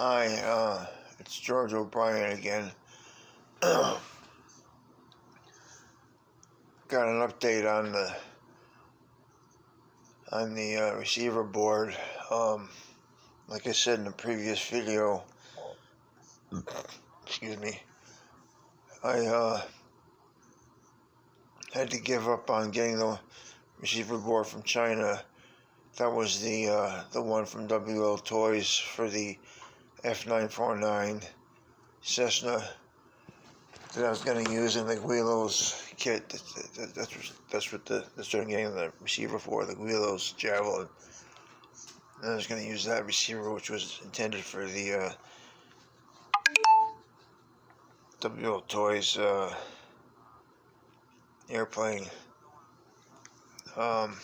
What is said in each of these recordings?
Hi, it's George O'Brien again. Got an update on the receiver board. Like I said in the previous video, excuse me, I had to give up on getting the receiver board from China. That was the one from WL Toys for the F949 Cessna that I was going to use in the Guilos kit. That's what I'm getting the receiver for, the Guilos Javelin. And I was going to use that receiver, which was intended for the WL Toys airplane. But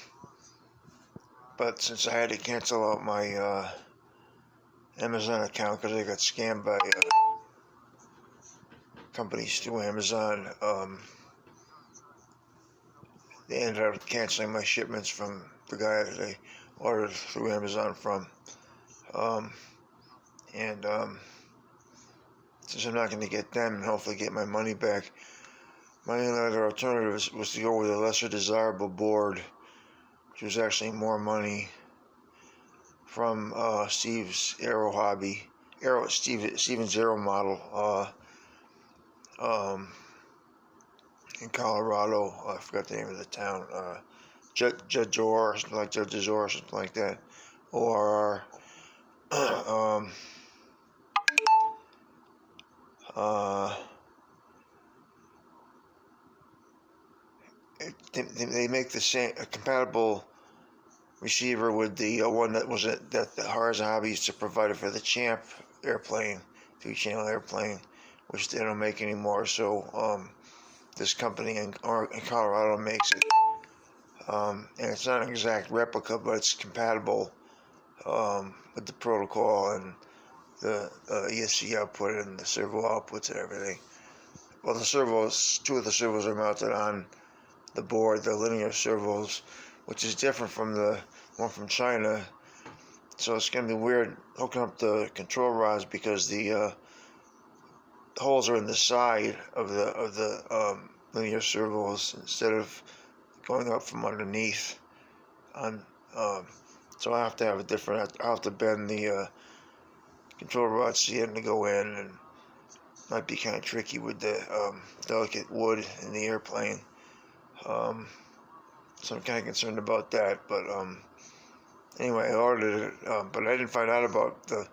since I had to cancel out my Amazon account because I got scammed by companies through Amazon, they ended up canceling my shipments from the guy that I ordered through Amazon from. And since I'm not going to get them and hopefully get my money back, my only other alternative was to go with a lesser desirable board, which was actually more money, from Steve's Aero Hobby, Steven's Aero model in Colorado. I forgot the name of the town. Judge or something like Judge's or something like that. ORR. They make the same a compatible receiver with the one that the Horizon Hobby used to provide it for the Champ airplane, 3-channel airplane, which they don't make anymore. So this company in Colorado makes it, and it's not an exact replica, but it's compatible with the protocol and the ESC output and the servo outputs and everything. Well, two of the servos are mounted on the board, the linear servos, which is different from the one from China. So it's going to be weird hooking up the control rods because the holes are in the side of the linear servos instead of going up from underneath. So I have to have a different. I have to bend the control rods to get them to go in, and might be kind of tricky with the delicate wood in the airplane. So I'm kind of concerned about that. But anyway, I ordered it, but I didn't find out about the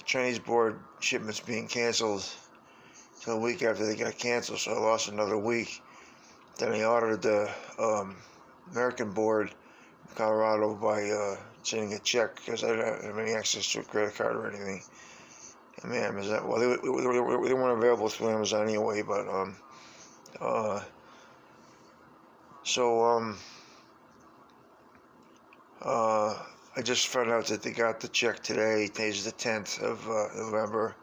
Chinese board shipments being canceled until a week after they got canceled, so I lost another week. Then I ordered the American board in Colorado by sending a check because I didn't have any access to a credit card or anything. I mean, Amazon, well, they weren't available through Amazon anyway, but so I just found out that they got the check today. Today's the 10th of November,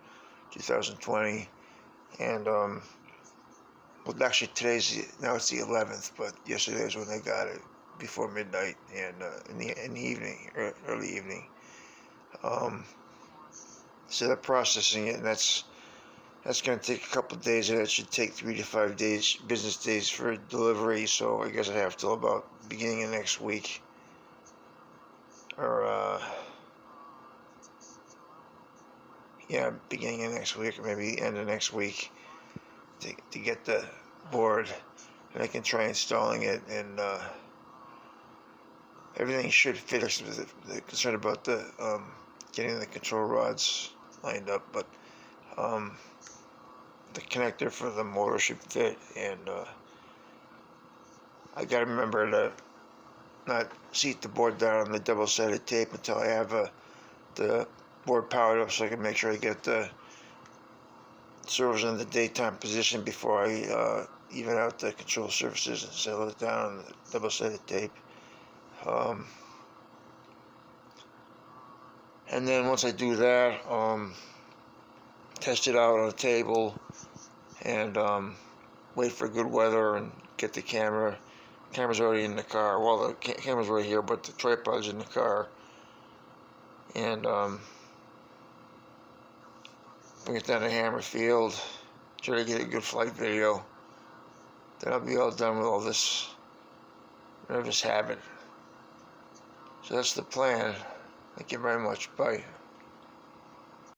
2020, and well, actually now it's the 11th, but yesterday is when they got it before midnight and in the evening, early evening. So they're processing it, and that's going to take a couple of days, and it should take 3 to 5 days, business days for delivery. So I guess I have till about beginning of next week, or beginning of next week, or maybe end of next week, to get the board, and I can try installing it, and everything should fit. They're concerned about the getting the control rods lined up, but the connector for the motor should fit, and I gotta remember to not seat the board down on the double-sided tape until I have the board powered up, so I can make sure I get the servos in the daytime position before I even out the control surfaces and settle it down on the double-sided tape. And then once I do that, test it out on a table and wait for good weather and get the camera. Camera's already in the car. Well, the camera's right here, but the tripod's in the car. And bring it down to Hammerfield, try to get a good flight video. Then I'll be all done with all this nervous habit. So that's the plan. Thank you very much. Bye.